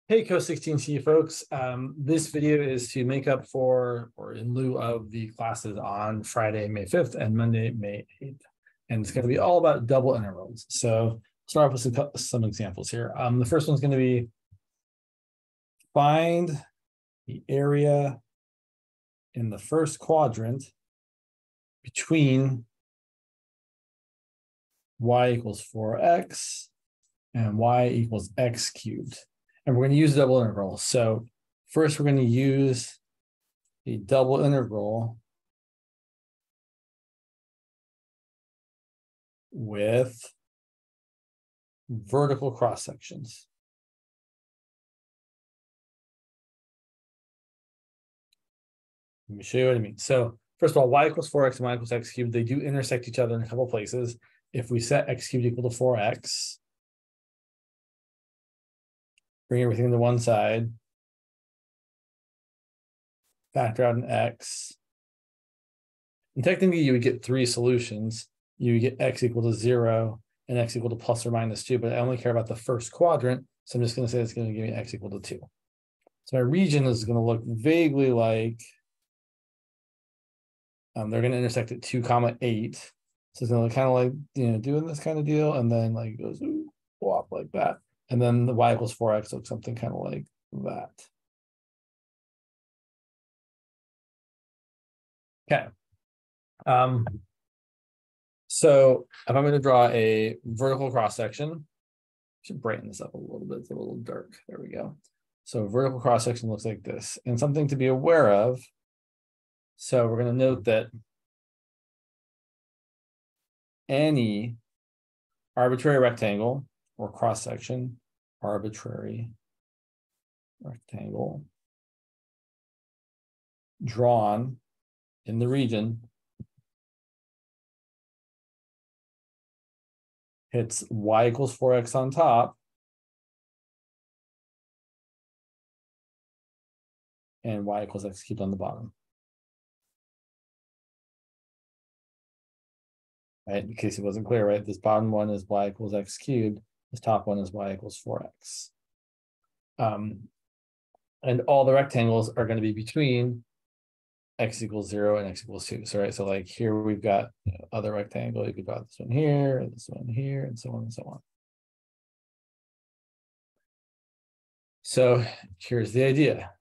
Hey, Co-16C folks. This video is to make up for, or in lieu of, the classes on Friday, May 5th and Monday, May 8th. And it's going to be all about double integrals. So start off with some examples here. The first one's going to be find the area in the first quadrant between y equals 4x and y equals x cubed. And we're going to use double integral. So first, we're going to use a double integral with vertical cross sections. Let me show you what I mean. So first of all, y equals 4x and y equals x cubed, they do intersect each other in a couple of places. If we set x cubed equal to 4x, bring everything to one side, factor out an x. And technically, you would get three solutions. You would get x equal to 0 and x equal to plus or minus 2, but I only care about the first quadrant, so I'm just going to say it's going to give me x equal to 2. So my region is going to look vaguely like they're going to intersect at 2, 8. So it's going to look kind of like, doing this kind of deal, and then like it goes whop like that. And then the y equals 4x looks something kind of like that. Okay. So if I'm going to draw a vertical cross section, I should brighten this up a little bit. It's a little dark. There we go. So vertical cross section looks like this. And something to be aware of. So we're going to note that any arbitrary rectangle or cross section, arbitrary rectangle drawn in the region hits y equals 4x on top and y equals x cubed on the bottom. Right, in case it wasn't clear, right? This bottom one is y equals x cubed. This top one is y equals 4x. And all the rectangles are going to be between x equals 0 and x equals 2. So, right, so like here we've got other rectangle. You could draw this one here, and so on and so on. So here's the idea.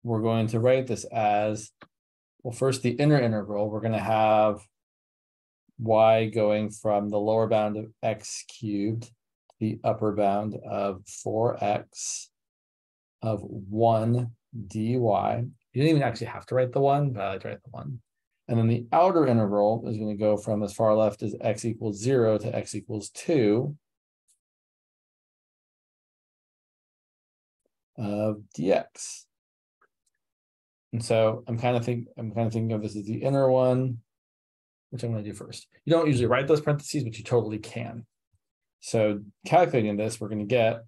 We're going to write this as, well, first the inner integral. We're going to have y going from the lower bound of x cubed to the upper bound of 4x of 1 dy. You didn't even actually have to write the 1, but I like to write the 1. And then the outer integral is going to go from as far left as x equals 0 to x equals 2 of dx. And so I'm kind of thinking of this as the inner one, which I'm going to do first. You don't usually write those parentheses, but you totally can. So calculating this, we're going to get,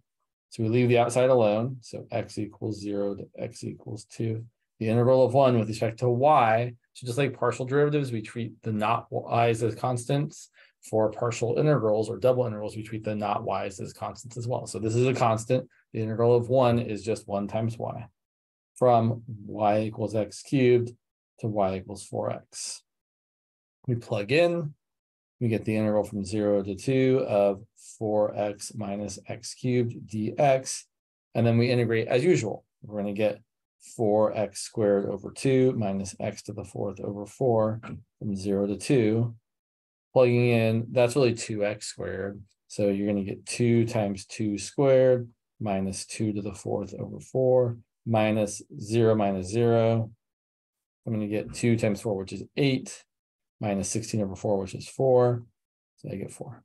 so we leave the outside alone. So x equals 0 to x equals 2. The integral of 1 with respect to y. So just like partial derivatives, we treat the not y's as constants. For partial integrals or double integrals, we treat the not y's as constants as well. So this is a constant. The integral of 1 is just 1 times y. From y equals x cubed to y equals 4x. We plug in, we get the integral from 0 to 2 of 4x minus x cubed dx. And then we integrate as usual. We're going to get 4x squared over 2 minus x to the 4th over 4 from 0 to 2. Plugging in, that's really 2x squared. So you're going to get 2 times 2 squared minus 2 to the 4th over 4 minus 0 minus 0. I'm going to get 2 times 4, which is 8, minus 16 over 4, which is 4. So I get 4.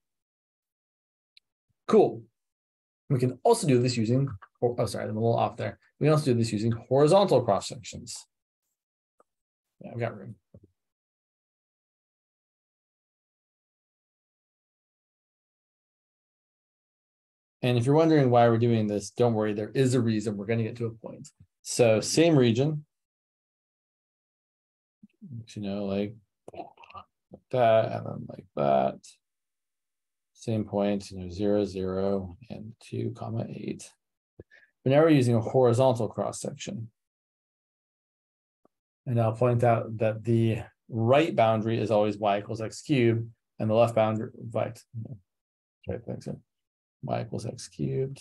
Cool. We can also do this using, oh, sorry, I'm a little off there. We can also do this using horizontal cross sections. Yeah, I've got room. And if you're wondering why we're doing this, don't worry, there is a reason. We're going to get to a point. So same region, like that, and then like that. Same point, 0, 0, and 2, 8. But now we're using a horizontal cross section. And I'll point out that the right boundary is always y equals x cubed, and the left boundary, y equals x cubed,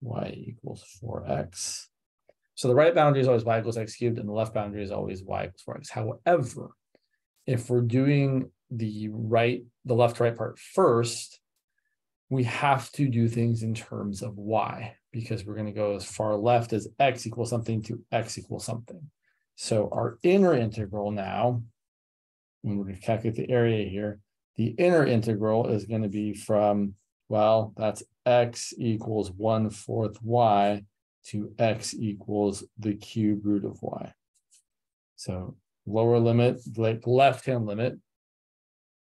y equals 4x. So the right boundary is always y equals x cubed, and the left boundary is always y equals 4x. However, if we're doing the left to right part first, we have to do things in terms of y, because we're going to go as far left as x equals something to x equals something. So our inner integral now, when we're going to calculate the area here, the inner integral is going to be from, well, that's x equals 1/4 y to x equals the cube root of y. So lower limit, like left-hand limit,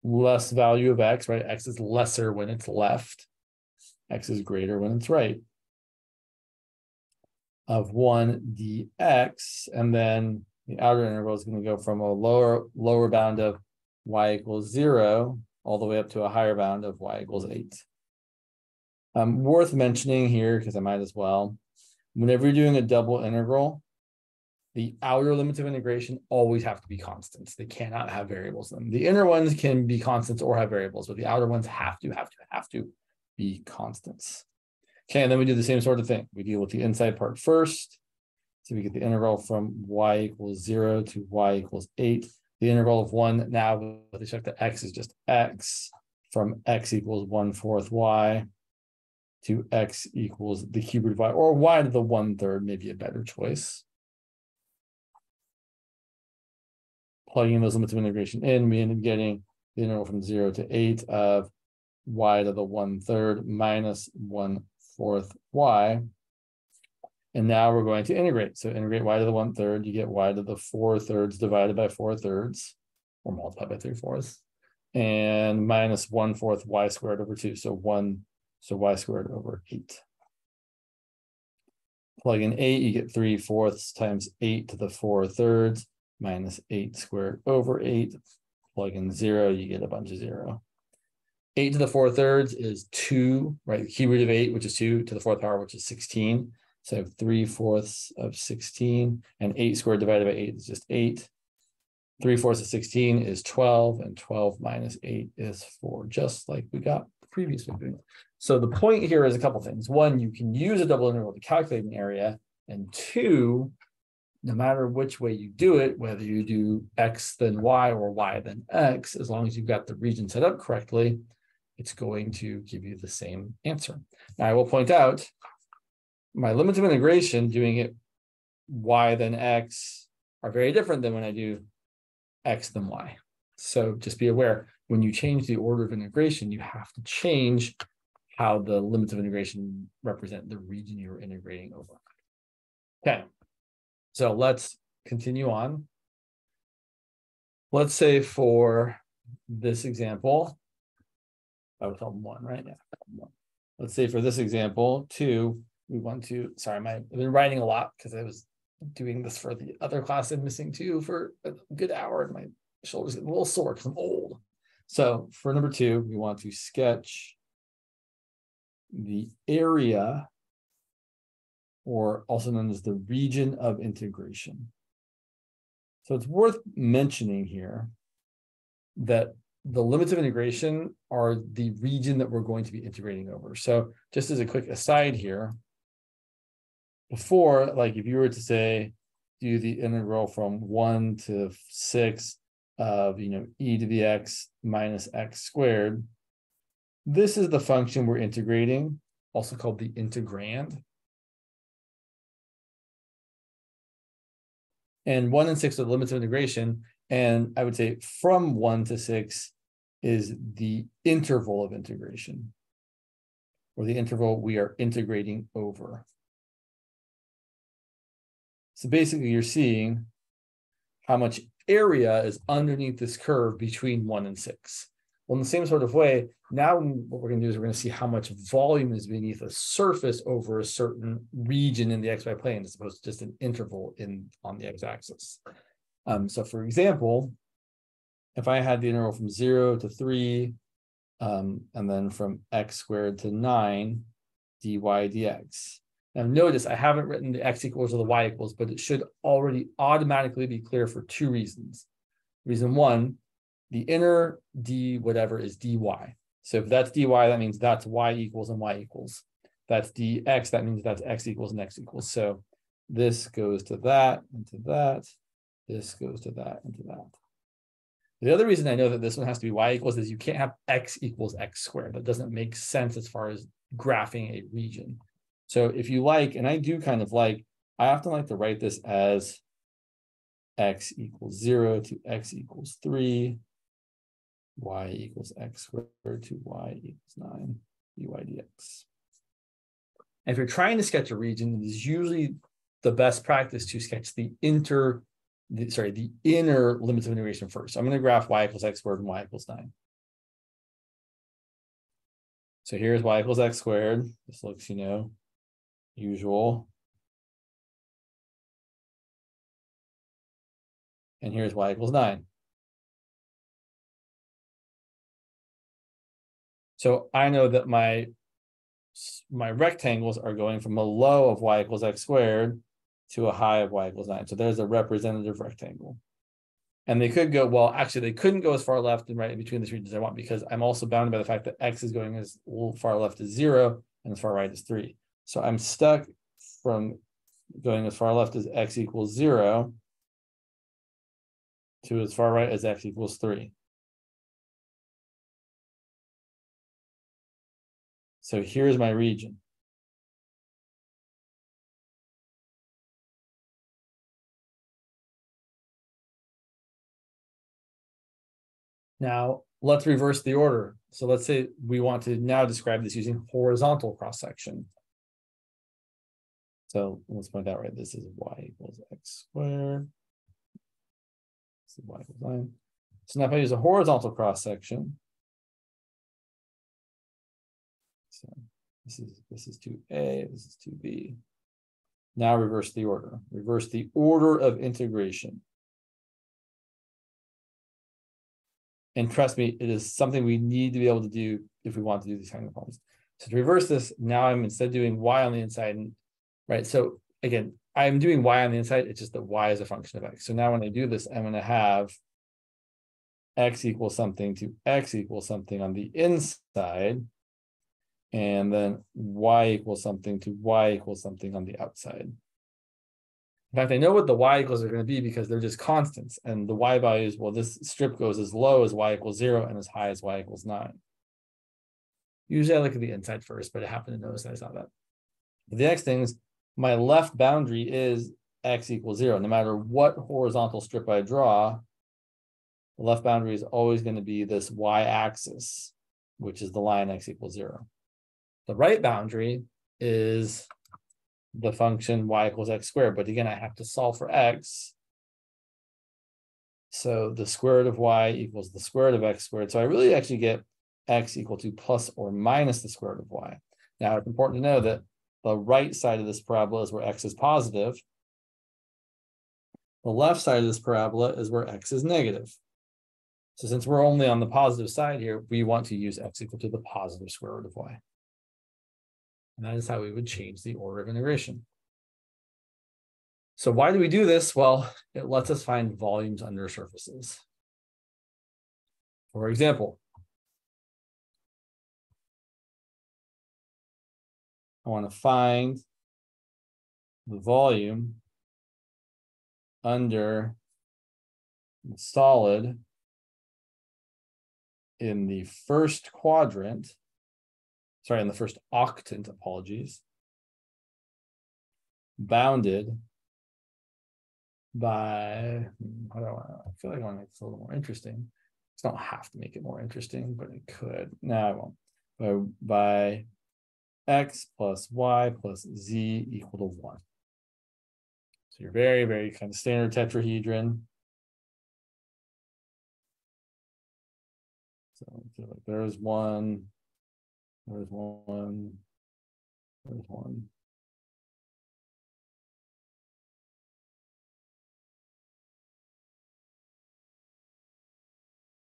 less value of x, right? X is lesser when it's left. X is greater when it's right. Of 1 dx, and then the outer integral is going to go from a lower bound of y equals 0 all the way up to a higher bound of y equals 8. Worth mentioning here, because I might as well, whenever you're doing a double integral, the outer limits of integration always have to be constants. They cannot have variables in them. The inner ones can be constants or have variables, but the outer ones have to be constants. Okay, and then we do the same sort of thing. We deal with the inside part first. So we get the integral from y equals 0 to y equals 8. The integral of 1 now with respect to x is just x, from x equals 1/4 y to x equals the cube root of y, or y to the 1/3 may be a better choice. Plugging those limits of integration in, we end up getting the integral from 0 to 8 of y to the 1/3 minus 1/4 y. And now we're going to integrate. So integrate y to the 1/3, you get y to the 4/3 divided by 4/3, or multiplied by 3/4, and minus 1/4 y squared over 2. So y squared over 8. Plug in 8, you get 3/4 times 8 to the 4/3 minus 8 squared over 8. Plug in 0, you get a bunch of 0. 8 to the 4/3 is 2, right? The cube root of 8, which is 2 to the 4th power, which is 16. So 3/4 of 16, and 8 squared divided by 8 is just 8. 3/4 of 16 is 12, and 12 minus 8 is 4, just like we got previously. So the point here is a couple things. One, you can use a double integral to calculate an area, and two, no matter which way you do it, whether you do x then y or y then x, as long as you've got the region set up correctly, it's going to give you the same answer. Now, I will point out my limits of integration doing it y then x are very different than when I do x then y. So just be aware, when you change the order of integration, you have to change how the limits of integration represent the region you're integrating over. Okay. So let's continue on. Let's say for this example, I would call them 1, right? Yeah. 1. Let's say for this example, 2, we want to, sorry, I've been writing a lot because I was doing this for the other class I'm missing 2 for a good hour, and my shoulders get a little sore because I'm old. So for number 2, we want to sketch the area, or also known as the region of integration. So it's worth mentioning here that the limits of integration are the region that we're going to be integrating over. So just as a quick aside here, before, like if you were to say, do the integral from 1 to 6 of, e to the x minus x squared, this is the function we're integrating, also called the integrand. And 1 and 6 are the limits of integration. And I would say from 1 to 6 is the interval of integration, or the interval we are integrating over. So basically you're seeing how much area is underneath this curve between 1 and 6. Well, in the same sort of way, now what we're going to do is we're going to see how much volume is beneath a surface over a certain region in the xy plane, as opposed to just an interval on the x-axis. So for example, if I had the integral from 0 to 3, and then from x squared to 9, dy dx. Now notice I haven't written the x equals or the y equals, but it should already automatically be clear for two reasons. Reason one, the inner d whatever is dy. So if that's dy, that means that's y equals and y equals. That's dx, that means that's x equals and x equals. So this goes to that and to that. This goes to that and to that. The other reason I know that this one has to be y equals is you can't have x equals x squared. That doesn't make sense as far as graphing a region. So if you like, and I do kind of like, I often like to write this as x equals 0 to x equals 3, y equals x squared to y equals 9, dy dx. And if you're trying to sketch a region, it is usually the best practice to sketch the inner limits of integration first. So I'm going to graph y equals x squared and y equals 9. So here's y equals x squared. This looks, usual. And here's y equals 9. So I know that my rectangles are going from a low of y equals x squared to a high of y equals 9. So there's a representative rectangle. And they could go, well, actually, they couldn't go as far left and right in between these regions as I want, because I'm also bounded by the fact that x is going as far left as 0 and as far right as 3. So I'm stuck from going as far left as x equals 0 to as far right as x equals 3. So here's my region. Now, let's reverse the order. So let's say we want to now describe this using horizontal cross-section. So let's point out, right, this is y equals x squared. This is y equals 9. So now if I use a horizontal cross-section, so this is 2a, this is 2b. Now reverse the order. Reverse the order of integration. And trust me, it is something we need to be able to do if we want to do these kind of problems. So to reverse this, now I'm instead of doing y on the inside, right? So again, I'm doing y on the inside, it's just that y is a function of x. So now when I do this, I'm going to have x equals something to x equals something on the inside, and then y equals something to y equals something on the outside. In fact, I know what the y equals are going to be because they're just constants. And the y values, well, this strip goes as low as y equals 0 and as high as y equals 9. Usually I look at the inside first, but I happen to notice that I saw that. But the next thing is my left boundary is x equals 0. No matter what horizontal strip I draw, the left boundary is always going to be this y-axis, which is the line x equals 0. The right boundary is the function y equals x squared. But again, I have to solve for x. So the square root of y equals the square root of x squared. So I really actually get x equal to plus or minus the square root of y. Now, it's important to know that the right side of this parabola is where x is positive. The left side of this parabola is where x is negative. So since we're only on the positive side here, we want to use x equal to the positive square root of y. And that is how we would change the order of integration. So why do we do this? Well, it lets us find volumes under surfaces. For example, I want to find the volume under the solid in the first quadrant, sorry, in the first octant, apologies, bounded by, I feel like I want to make this a little more interesting. I don't have to make it more interesting, but it could. No, I won't. By x plus y plus z equal to 1. So you're very, very kind of standard tetrahedron. So there's one, there's one, there's one.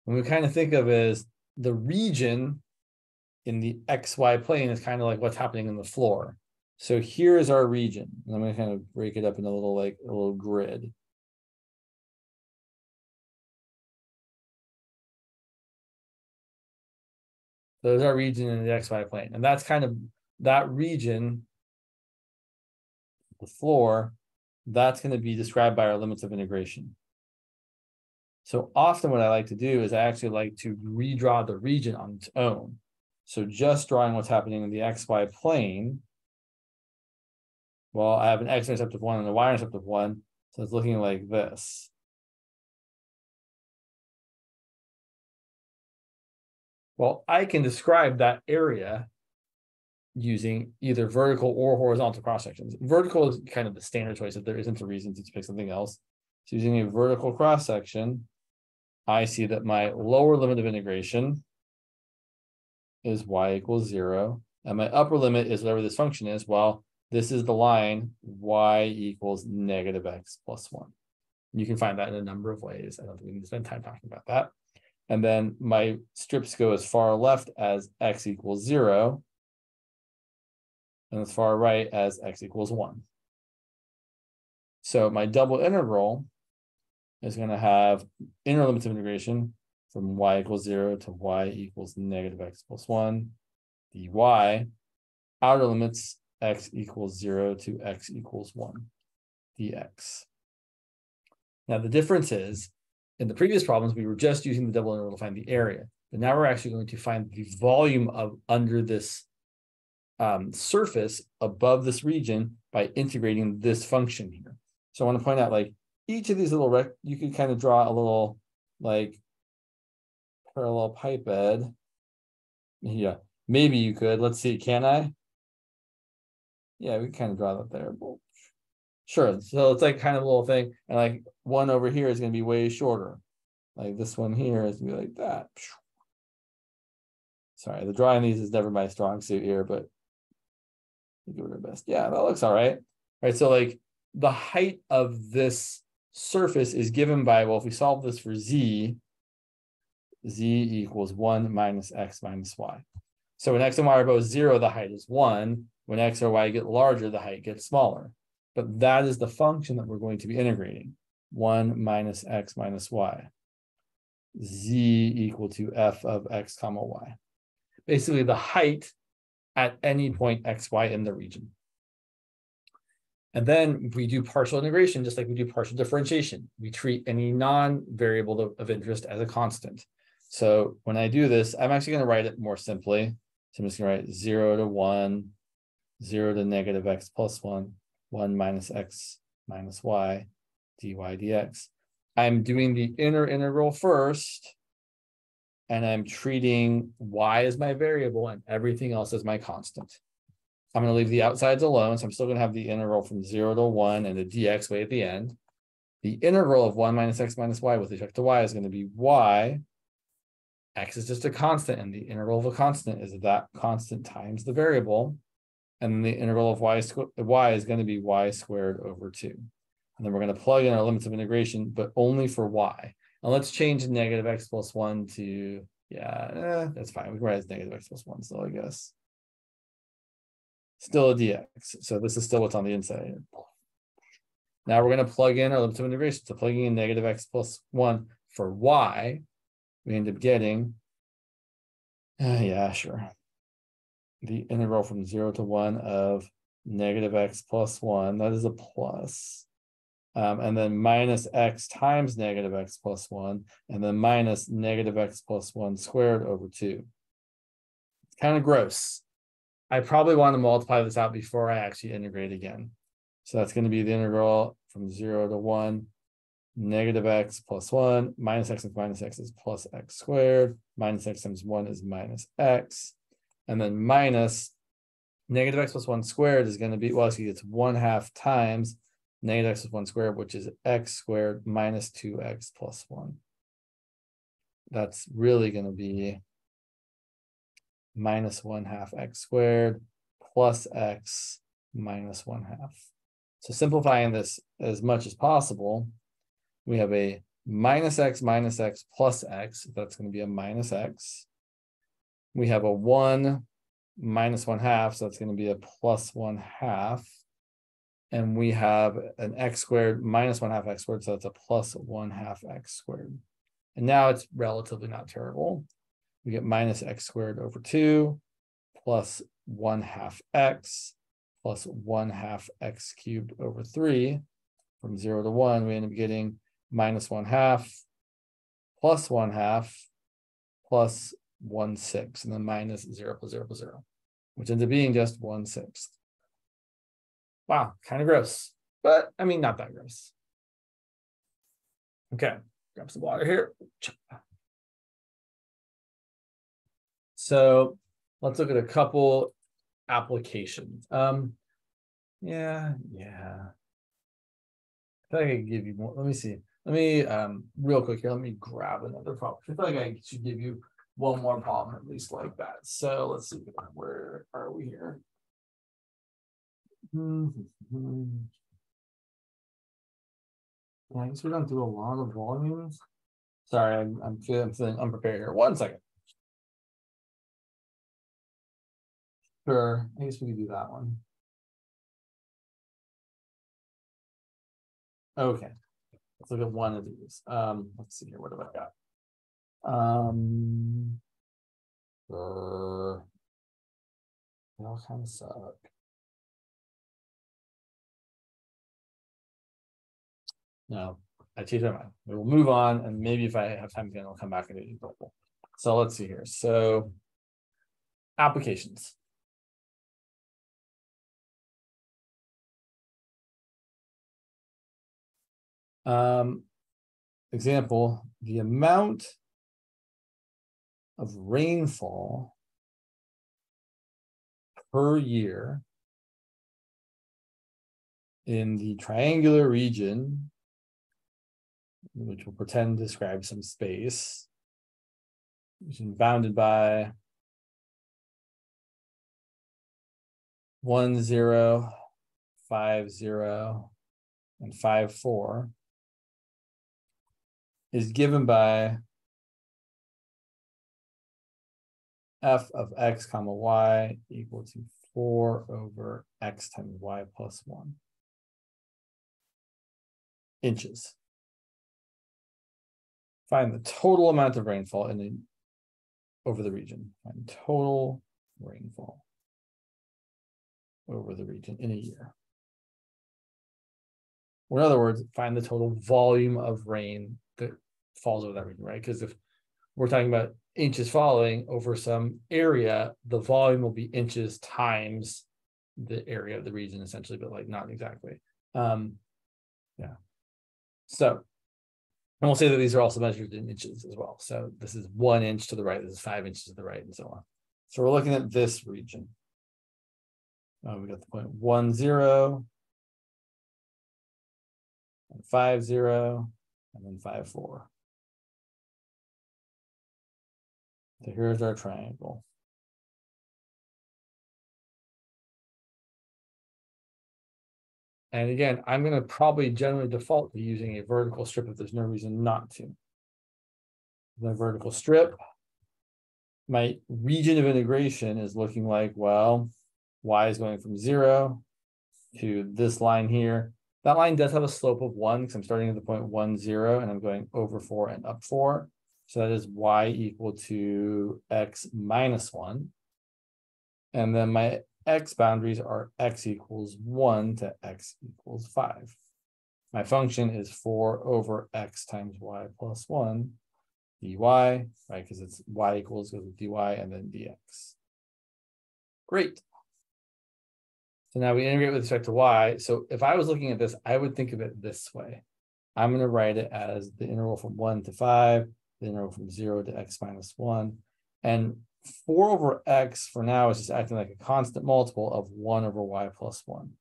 And we kind of think of it as the region in the XY plane is kind of like what's happening in the floor. So here is our region. I'm going to kind of break it up in a little grid. So there's our region in the XY plane. And that's kind of that region, the floor, that's going to be described by our limits of integration. So often what I like to do is I actually like to redraw the region on its own. So just drawing what's happening in the XY plane, well, I have an x-intercept of 1 and a y-intercept of 1, so it's looking like this. Well, I can describe that area using either vertical or horizontal cross-sections. Vertical is kind of the standard choice if there isn't a reason to pick something else. So using a vertical cross-section, I see that my lower limit of integration is y equals 0. And my upper limit is whatever this function is. Well, this is the line y equals negative x plus 1. You can find that in a number of ways. I don't think we need to spend time talking about that. And then my strips go as far left as x equals 0 and as far right as x equals 1. So my double integral is going to have inner limits of integration from y equals 0 to y equals negative x plus 1 dy. Outer limits x equals 0 to x equals 1 dx. Now the difference is, in the previous problems, we were just using the double integral to find the area. But now we're actually going to find the volume of under this surface above this region by integrating this function here. So I want to point out, like, each of these little, you can kind of draw a little, like, parallel pipe bed. Yeah, maybe you could. Let's see, can I? Yeah, we can kind of draw that there. Sure, so it's like kind of a little thing. And like one over here is going to be way shorter. Like this one here is going to be like that. Sorry, the drawing these is never my strong suit here, but we do our best. Yeah, that looks all right. All right, so like the height of this surface is given by, well, if we solve this for z equals 1 minus x minus y. So when x and y are both 0, the height is 1. When x or y get larger, the height gets smaller. But that is the function that we're going to be integrating. 1 minus x minus y. Z equal to f of x comma y. Basically the height at any point x, y in the region. And then we do partial integration, just like we do partial differentiation. We treat any non-variable of interest as a constant. So when I do this, I'm actually going to write it more simply. So I'm just going to write 0 to 1, 0 to negative x plus 1, 1 minus x minus y, dy dx. I'm doing the inner integral first, and I'm treating y as my variable and everything else as my constant. I'm going to leave the outsides alone, so I'm still going to have the integral from 0 to 1 and the dx way at the end. The integral of 1 minus x minus y with respect to y is going to be y. X is just a constant, and the integral of a constant is that constant times the variable. And then the integral of y is going to be y squared over 2. And then we're going to plug in our limits of integration, but only for y. And let's change negative x plus 1 to, that's fine. We can write as negative x plus 1 still, I guess. Still a dx. So this is still what's on the inside. Now we're going to plug in our limits of integration. So plugging in negative x plus 1 for y, we end up getting, the integral from 0 to 1 of negative x plus 1, that is a plus. And then minus x times negative x plus 1, and then minus negative x plus 1 squared over 2. It's kind of gross. I probably want to multiply this out before I actually integrate again. So that's going to be the integral from 0 to 1, negative x plus 1, minus x times minus x is plus x squared, minus x times 1 is minus x, and then minus negative x plus 1 squared is going to be, well, actually it's 1/2 times negative x plus 1 squared, which is x squared minus 2x plus 1. That's really going to be minus 1/2 x squared plus x minus 1/2. So simplifying this as much as possible, we have a minus x plus x. That's going to be a minus x. We have a 1 minus 1/2, so that's going to be a plus 1/2. And we have an x squared minus 1/2 x squared, so that's a plus 1/2 x squared. And now it's relatively not terrible. We get minus x squared over 2 plus 1/2 x plus 1/2 x cubed over 3. From 0 to 1, we end up getting minus 1/2 plus 1/2 plus 1/6, and then minus 0 plus 0 plus 0, which ends up being just 1/6. Wow, kind of gross, but I mean, not that gross. Okay, grab some water here. So let's look at a couple applications. Yeah. I feel like I can give you more. Let me see. Let me real quick here. Let me grab another problem. I feel like I should give you one more problem at least like that. So let's see, where are we here? I guess we don't do a lot of volumes. Sorry, I'm feeling unprepared here. 1 second. Sure, I guess we could do that one. Okay, let's look at one of these. Let's see here. What have I got? They all kind of suck. No, I changed my mind. We will move on, and maybe if I have time again, I'll come back and do it. So let's see here. So applications. Example, the amount of rainfall per year in the triangular region, which we'll pretend to describe some space, which is bounded by 1, 0, 5, 0, and 5, 4, is given by f of x comma y equal to 4 over x times y plus 1 inches. Find the total amount of rainfall over the region. Find total rainfall over the region in a year. Or in other words, find the total volume of rain that falls over that region, right? Because if we're talking about inches falling over some area, the volume will be inches times the area of the region, essentially, but like not exactly. Yeah. So, and we'll say that these are also measured in inches as well. So this is 1 inch to the right, this is 5 inches to the right, and so on. So we're looking at this region. We got the point 1, 0, and 5, 0, and then 5, 4. So here's our triangle. And again, I'm going to probably generally default to using a vertical strip if there's no reason not to. The vertical strip, my region of integration is looking like, well, y is going from 0 to this line here. That line does have a slope of 1 because I'm starting at the point 1, 0, and I'm going over 4 and up 4. So that is y equal to x minus 1. And then my x boundaries are x equals 1 to x equals 5. My function is 4 over x times y plus 1 dy, right? Because it's y equals goes with dy and then dx. Great. So now we integrate with respect to y. So if I was looking at this, I would think of it this way. I'm going to write it as the integral from 1 to 5, the integral from 0 to x minus 1. And 4 over x for now is just acting like a constant multiple of 1 over y plus 1.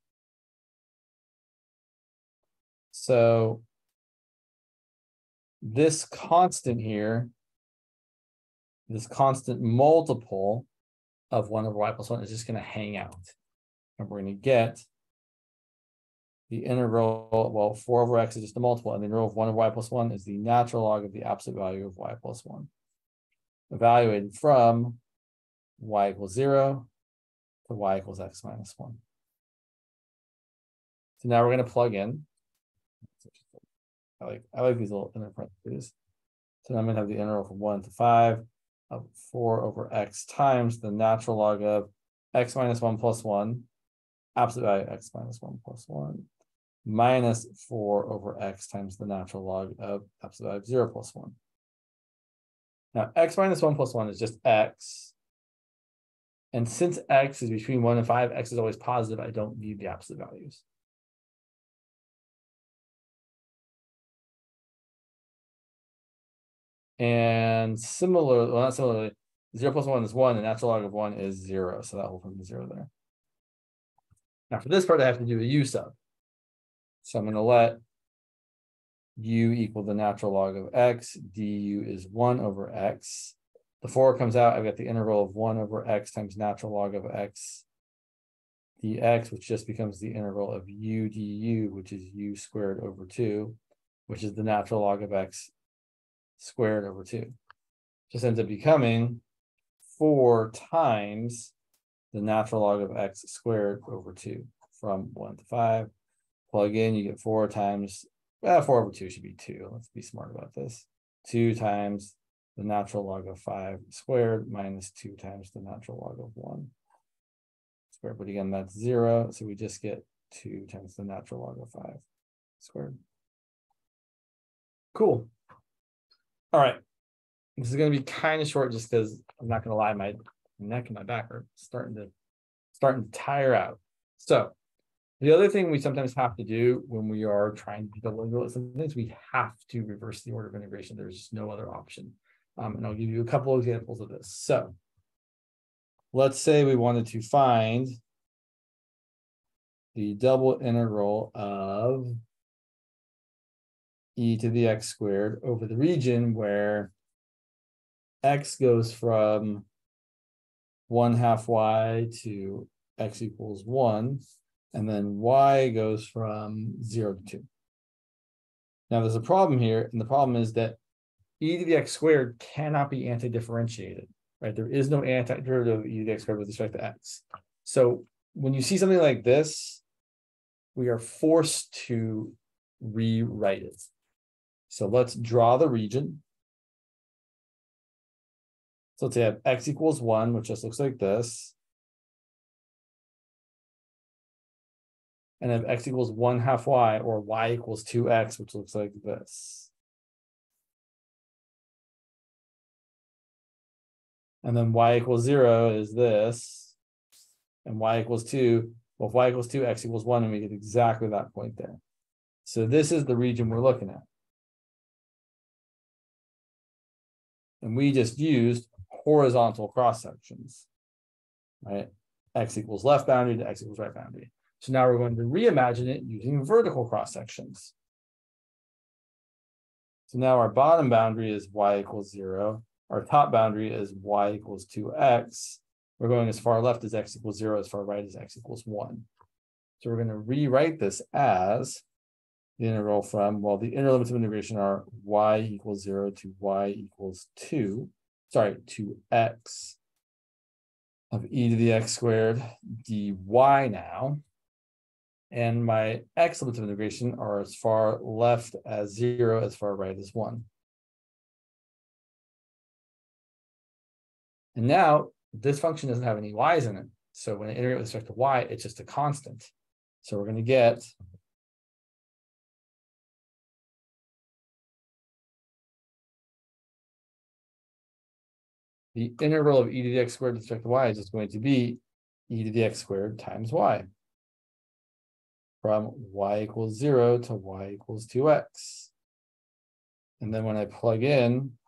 So this constant here, this constant multiple of 1 over y plus 1 is just going to hang out. And we're going to get the integral, well, 4 over x is just a multiple, and the integral of 1 over y plus 1 is the natural log of the absolute value of y plus 1. Evaluated from y equals 0 to y equals x minus 1. So now we're going to plug in. I like these little inner parentheses. So now I'm going to have the integral from 1 to 5 of 4 over x times the natural log of x minus 1 plus 1, absolute value x minus 1 plus 1, minus 4 over x times the natural log of absolute value of 0 plus 1. Now, x minus 1 plus 1 is just x. And since x is between 1 and 5, x is always positive, I don't need the absolute values. And similarly, well, not similarly, 0 plus 1 is 1, and natural log of 1 is 0. So that will put the 0 there. Now, for this part, I have to do a u sub. So I'm going to let u equal the natural log of x. du is 1 over x. The 4 comes out. I've got the integral of 1 over x times natural log of x dx, which just becomes the integral of u du, which is u squared over 2, which is the natural log of x squared over 2. Just ends up becoming 4 times the natural log of x squared over 2 from 1 to 5. Plug in, you get 4 times, 4 over 2 should be 2. Let's be smart about this. 2 times the natural log of 5 squared minus 2 times the natural log of 1 squared. But again, that's 0. So we just get 2 times the natural log of 5 squared. Cool. All right. This is going to be kind of short just because I'm not going to lie, my neck and my back are starting to tire out. So the other thing we sometimes have to do when we are trying to deliver something, we have to reverse the order of integration. There's just no other option. And I'll give you a couple of examples of this. So let's say we wanted to find the double integral of e to the x squared over the region where x goes from 1/2 y to x equals 1, and then y goes from 0 to 2. Now there's a problem here, and the problem is that e to the x squared cannot be antidifferentiated, right? There is no antiderivative of e to the x squared with respect to x. So when you see something like this, we are forced to rewrite it. So let's draw the region. So let's say I have x equals 1, which just looks like this. And I have x equals 1/2 y, or y equals 2x, which looks like this. And then y equals 0 is this. And y equals 2. Well, if y equals 2, x equals 1, and we get exactly that point there. So this is the region we're looking at. And we just used horizontal cross sections, right? X equals left boundary to x equals right boundary. So now we're going to reimagine it using vertical cross sections. So now our bottom boundary is y equals 0. Our top boundary is y equals 2x. We're going as far left as x equals 0, as far right as x equals 1. So we're going to rewrite this as the integral from, well, the inner limits of integration are y equals 0 to y equals 2, to x of e to the x squared dy now. And my x limits of integration are as far left as 0, as far right as 1. And now this function doesn't have any y's in it. So when I integrate with respect to y, it's just a constant. So we're going to get the integral of e to the x squared with respect to y is just going to be e to the x squared times y. From y equals 0 to y equals 2x. And then when I plug in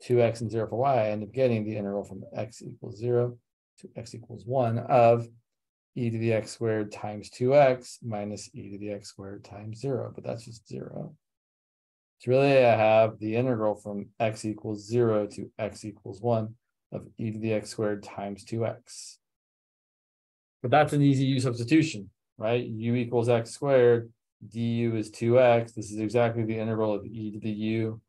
2x and 0 for y, I end up getting the integral from x equals 0 to x equals 1 of e to the x squared times 2x minus e to the x squared times 0, but that's just 0. So really I have the integral from x equals 0 to x equals 1 of e to the x squared times 2x. But that's an easy u substitution, right? U equals x squared, du is 2x. This is exactly the integral of e to the u,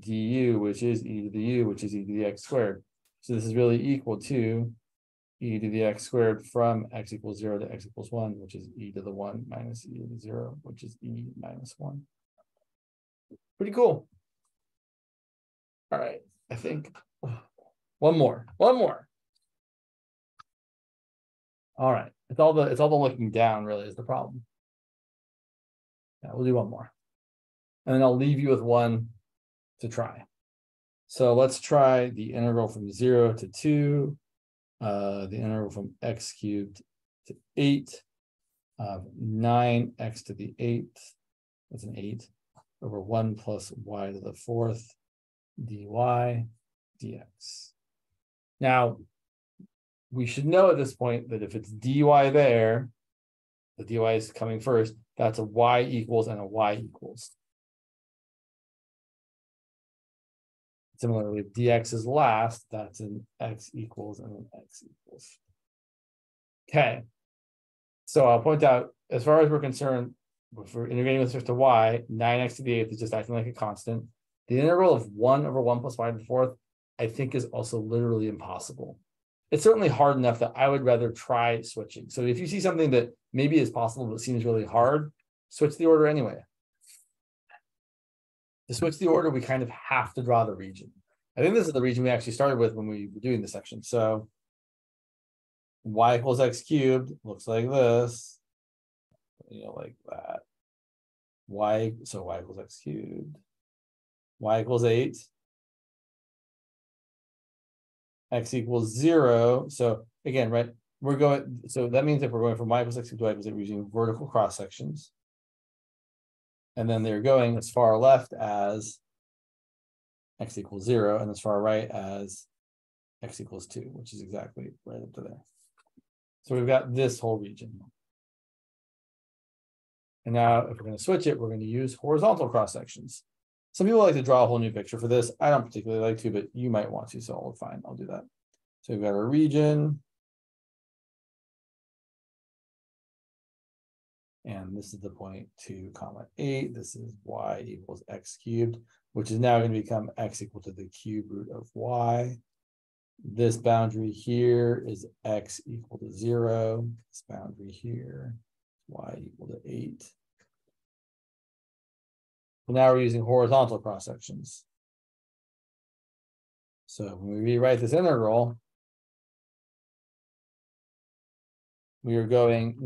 du, which is e to the u, which is e to the x squared. So this is really equal to e to the x squared from x equals 0 to x equals 1, which is e to the 1 minus e to the 0, which is e minus 1. Pretty cool. All right, I think one more. All right, it's all the looking down really is the problem. Yeah, we'll do one more. And then I'll leave you with one to try. So let's try the integral from 0 to 2, the integral from x cubed to 8, 9x to the 8th, that's an 8, over 1 plus y to the 4th, dy dx. Now, we should know at this point that if it's dy there, the dy is coming first, that's a y equals and a y equals. Similarly, if dx is last, that's an x equals and an x equals. Okay, so I'll point out, as far as we're concerned, if we're integrating with respect to y, 9x to the 8th is just acting like a constant. The integral of 1 over 1 plus y to the 4th, I think, is also literally impossible. It's certainly hard enough that I would rather try switching. So if you see something that maybe is possible but seems really hard, switch the order anyway. To switch the order, we kind of have to draw the region. I think this is the region we actually started with when we were doing this section. So y equals x cubed looks like this, like that. So y equals x cubed. Y equals 8. X equals 0. So again, right, so that means if we're going from y equals x cubed to y equals 8, we're using vertical cross sections. And then they're going as far left as x equals 0 and as far right as x equals 2, which is exactly right up to there. So we've got this whole region. And now if we're going to switch it, we're going to use horizontal cross sections. Some people like to draw a whole new picture for this. I don't particularly like to, but you might want to, so fine, I'll do that. So we've got our region. And this is the point 2, 8. This is y equals x cubed, which is now going to become x equal to the cube root of y. This boundary here is x equal to 0. This boundary here, y equal to 8. So now we're using horizontal cross sections. So when we rewrite this integral, we're going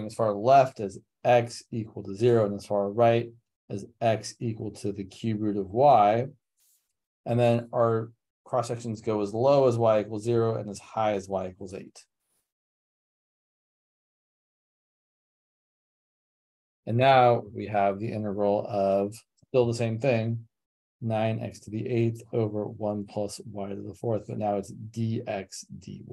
as far left as x equal to 0 and as far right as x equal to the cube root of y. And then our cross sections go as low as y equals 0 and as high as y equals 8. And now we have the integral of still the same thing, 9x to the 8th over 1 plus y to the 4th, but now it's dx dy.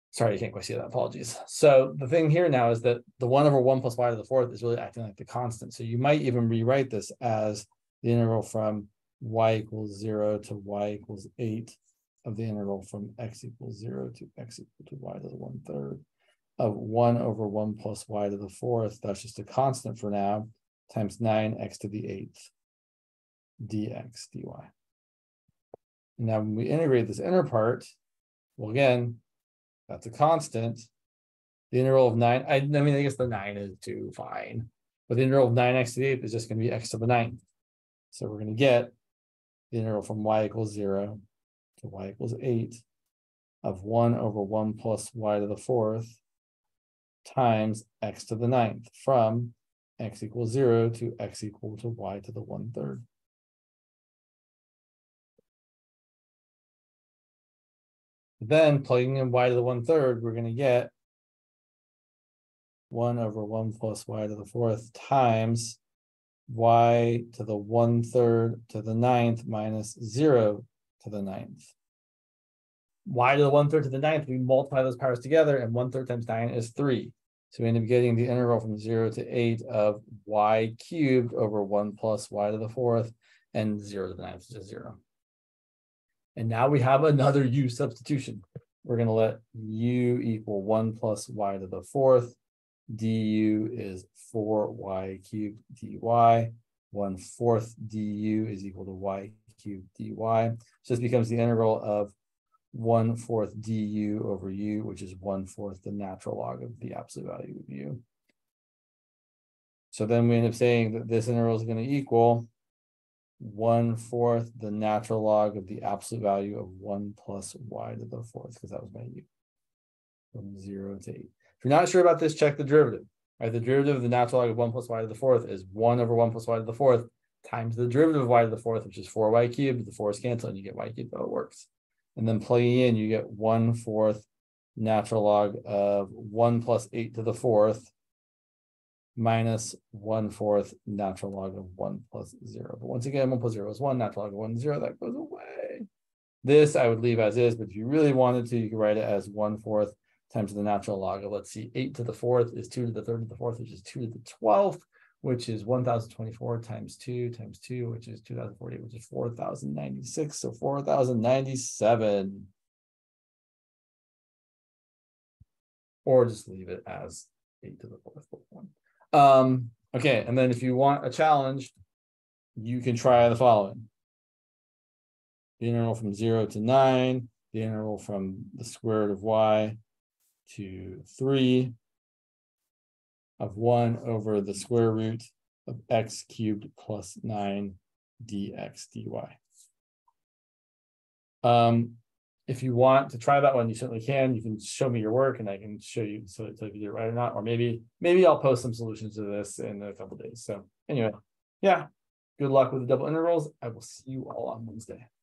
Sorry, I can't quite see that, apologies. So the thing here now is that the 1 over 1 plus y to the 4th is really acting like the constant. So you might even rewrite this as the integral from y equals 0 to y equals 8 of the integral from x equals 0 to x equal to y to the 1/3 of 1 over 1 plus y to the 4th, that's just a constant for now, times 9x to the 8th dx dy. Now when we integrate this inner part, well, again, that's a constant. The integral of 9, I mean, I guess the 9 is too, fine. But the integral of 9x to the 8th is just going to be x to the 9th. So we're going to get the integral from y equals 0 to y equals 8 of 1 over 1 plus y to the 4th times x to the 9th from x equals 0 to x equal to y to the 1/3. Then plugging in y to the 1/3, we're going to get 1 over 1 plus y to the 4th times y to the 1/3 to the 9th minus 0 to the 9th. Y to the 1/3 to the 9th, we multiply those powers together, and 1/3 times 9 is 3. So we end up getting the integral from 0 to 8 of y cubed over 1 plus y to the 4th, and 0 to the 9th is just 0. And now we have another u substitution. We're going to let u equal 1 plus y to the 4th. du is 4y cubed dy. 1/4 du is equal to y cubed dy. So this becomes the integral of 1/4 du over u, which is 1/4 the natural log of the absolute value of u. So then we end up saying that this integral is going to equal 1/4 the natural log of the absolute value of 1 plus y to the fourth, because that was my u, from 0 to 8. If you're not sure about this, check the derivative. Right, the derivative of the natural log of 1 plus y to the fourth is 1 over 1 plus y to the fourth times the derivative of y to the fourth, which is 4y cubed. The 4's cancel and you get y cubed, so it works. And then plugging in, you get 1/4 natural log of 1 plus 8 to the fourth minus 1/4 natural log of 1 plus 0. But once again, 1 plus 0 is 1, natural log of 1 is 0, that goes away. This I would leave as is, but if you really wanted to, you could write it as 1/4 times the natural log of, let's see, 8 to the fourth is 2 to the third to the fourth, which is 2 to the 12th, which is 1024 times 2 times 2, which is 2048, which is 4096. So 4097. Or just leave it as 8 to the fourth. Okay, and then if you want a challenge, you can try the following. The integral from 0 to 9, the integral from the square root of y to 3 of 1 over the square root of x cubed plus 9 dx dy. If you want to try that one, you certainly can. You can show me your work and I can show you so if you did it right or not, or maybe I'll post some solutions to this in a couple of days. So anyway, yeah, good luck with the double integrals. I will see you all on Wednesday.